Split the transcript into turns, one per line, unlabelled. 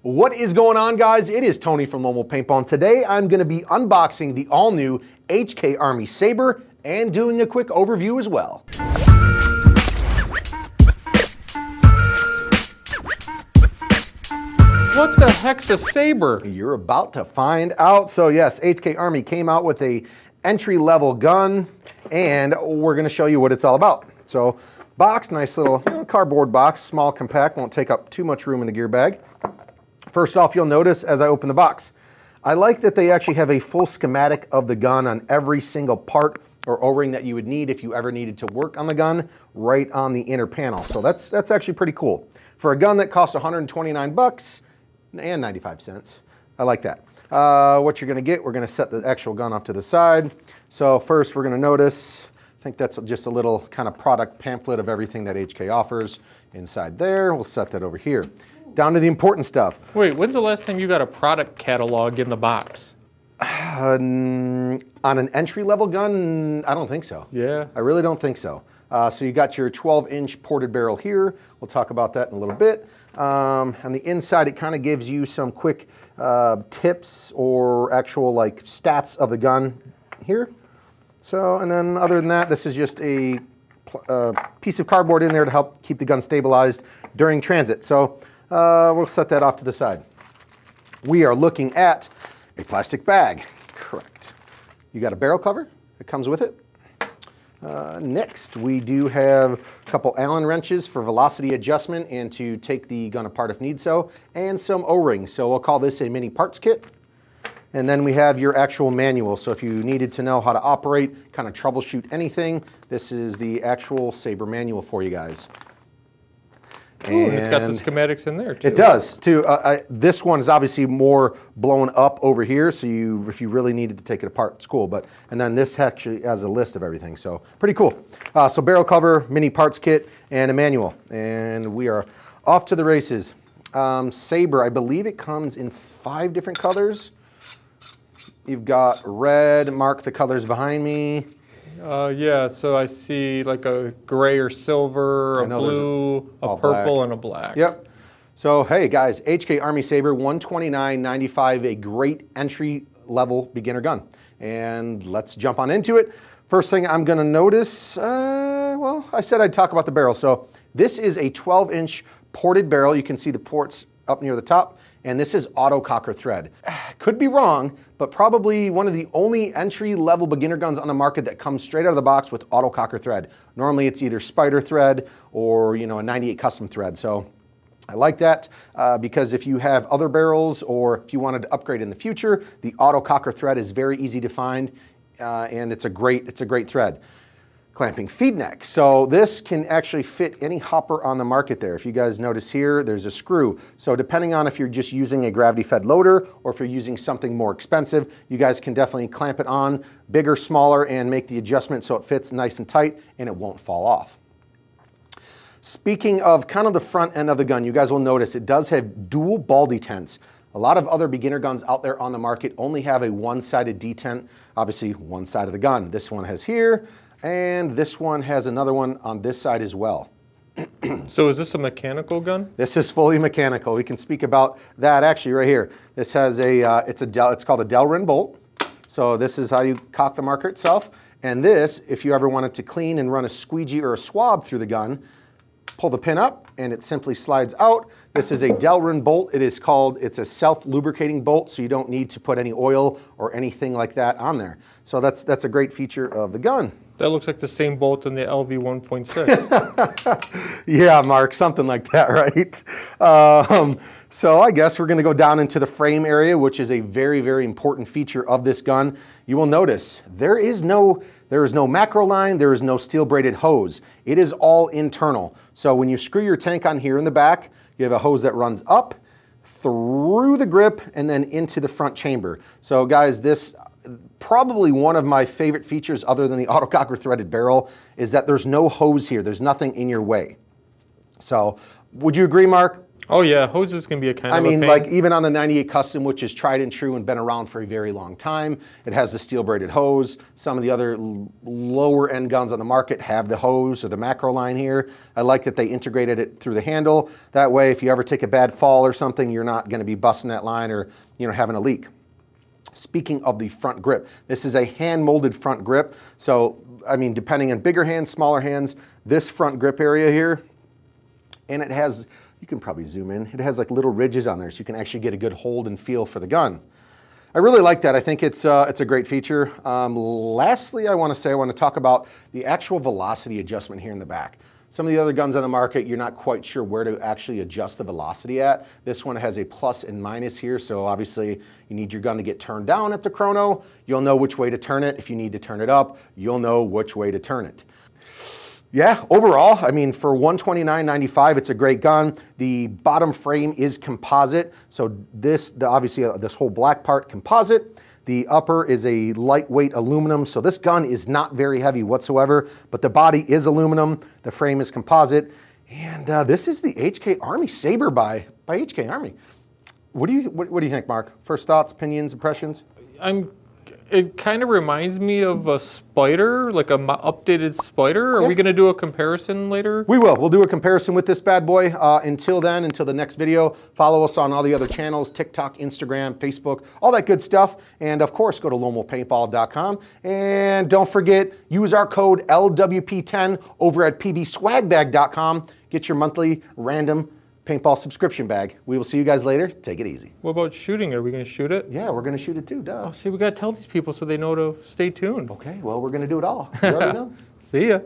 What is going on, guys? It is Tony from Lone Wolf Paintball, and today I'm going to be unboxing the all-new HK Army Saber and doing a quick overview as well.
What the heck's a Saber?
You're about to find out. So yes, HK Army came out with a entry-level gun, and we're going to show you what it's all about. So box, nice little cardboard box, small, compact, won't take up too much room in the gear bag. First off, you'll notice as I open the box, I like that they actually have a full schematic of the gun on every single part or O-ring that you would need if you ever needed to work on the gun right on the inner panel. So that's actually pretty cool. For a gun that costs 129 bucks and 95 cents, I like that. What you're gonna get, we're gonna set the actual gun off to the side. So first we're gonna notice, I think that's just a little kind of product pamphlet of everything that HK offers inside there. We'll set that over here. Down to the important stuff.
Wait, when's the last time you got a product catalog in the box?
On an entry-level gun, I don't think so.
Yeah.
I really don't think so. So you got your 12-inch ported barrel here. We'll talk about that in a little bit. On the inside, it kind of gives you some quick tips or actual like stats of the gun here. So, and then other than that, this is just a piece of cardboard in there to help keep the gun stabilized during transit. So we'll set that off to the side. We are looking at a plastic bag. Correct. You got a barrel cover that comes with it. Next, we do have a couple Allen wrenches for velocity adjustment and to take the gun apart if need so, and some O-rings. So we'll call this a mini parts kit. And then we have your actual manual. So if you needed to know how to operate, kind of troubleshoot anything, this is the actual Saber manual for you guys.
Ooh, and it's got the schematics in there too.
It does too. This one is obviously more blown up over here, so if you really needed to take it apart, it's cool. And then this actually has a list of everything, so pretty cool. So barrel cover, mini parts kit, and a manual, and we are off to the races. Saber, I believe it comes in 5 different colors. You've got red, mark the colors behind me.
Yeah, so I see like a gray or silver, a blue, a purple, black, and a black.
Yep. So hey guys, HK Army Saber, $129.95, a great entry-level beginner gun. And let's jump on into it. First thing I'm gonna notice, well, I said I'd talk about the barrel. So this is a 12-inch ported barrel. You can see the ports up near the top. And this is auto cocker thread. Could be wrong, but probably one of the only entry-level beginner guns on the market that comes straight out of the box with auto cocker thread. Normally it's either spider thread or a 98 custom thread. So I like that because if you have other barrels or if you wanted to upgrade in the future, the auto cocker thread is very easy to find and it's a great thread. Clamping feed neck. So this can actually fit any hopper on the market there. If you guys notice here, there's a screw. So depending on if you're just using a gravity fed loader or if you're using something more expensive, you guys can definitely clamp it on, bigger, smaller, and make the adjustment so it fits nice and tight and it won't fall off. Speaking of kind of the front end of the gun, you guys will notice it does have dual ball detents. A lot of other beginner guns out there on the market only have a one-sided detent, obviously one side of the gun. This one has here, and this one has another one on this side as well.
So is this a mechanical gun?
This is fully mechanical. We can speak about that actually right here. This has it's called a Delrin bolt. So this is how you cock the marker itself. And this, if you ever wanted to clean and run a squeegee or a swab through the gun, pull the pin up and it simply slides out. This is a Delrin bolt. It's a self-lubricating bolt, so you don't need to put any oil or anything like that on there. So that's a great feature of the gun.
That looks like the same bolt in the LV 1.6.
Yeah, Mark, something like that, right? So I guess we're going to go down into the frame area, which is a very, very important feature of this gun. You will notice there is no macro line, there is no steel braided hose. It is all internal. So when you screw your tank on here in the back, you have a hose that runs up through the grip and then into the front chamber. So guys, this probably one of my favorite features other than the auto cocker threaded barrel is that there's no hose here. There's nothing in your way. So would you agree, Mark?
Oh yeah, hoses can be a kind
I
of
mean,
a pain.
like even on the 98 Custom, which is tried and true and been around for a very long time, it has the steel braided hose. Some of the other lower end guns on the market have the hose or the macro line here. I like that they integrated it through the handle. That way, if you ever take a bad fall or something, you're not going to be busting that line or having a leak. Speaking of the front grip, this is a hand molded front grip. So, I mean, depending on bigger hands, smaller hands, this front grip area here, and it has, you can probably zoom in, it has like little ridges on there so you can actually get a good hold and feel for the gun. I really like that. I think it's a great feature. Lastly, I want to talk about the actual velocity adjustment here in the back. Some of the other guns on the market, you're not quite sure where to actually adjust the velocity at. This one has a plus and minus here, so obviously you need your gun to get turned down at the chrono. You'll know which way to turn it. If you need to turn it up, you'll know which way to turn it. Yeah, overall, I mean, for $129.95, it's a great gun. The bottom frame is composite, so obviously this whole black part composite. The upper is a lightweight aluminum, so this gun is not very heavy whatsoever, but the body is aluminum, the frame is composite, and this is the HK Army Saber by HK Army. What do you think, Mark? First thoughts, opinions, impressions?
It kind of reminds me of a Spider, like an updated Spider. Are we going to do a comparison later?
We will. We'll do a comparison with this bad boy. Until then, until the next video, follow us on all the other channels, TikTok, Instagram, Facebook, all that good stuff. And of course, go to LoneWolfPaintball.com. And don't forget, use our code LWP10 over at PBSwagBag.com. Get your monthly random paintball subscription bag. We will see you guys later. Take it easy.
What about shooting? Are we going to shoot it?
Yeah, we're going to shoot it too, duh.
Oh, see, we got to tell these people so they know to stay tuned.
Okay, well, we're going to do it all. You already know.
See ya.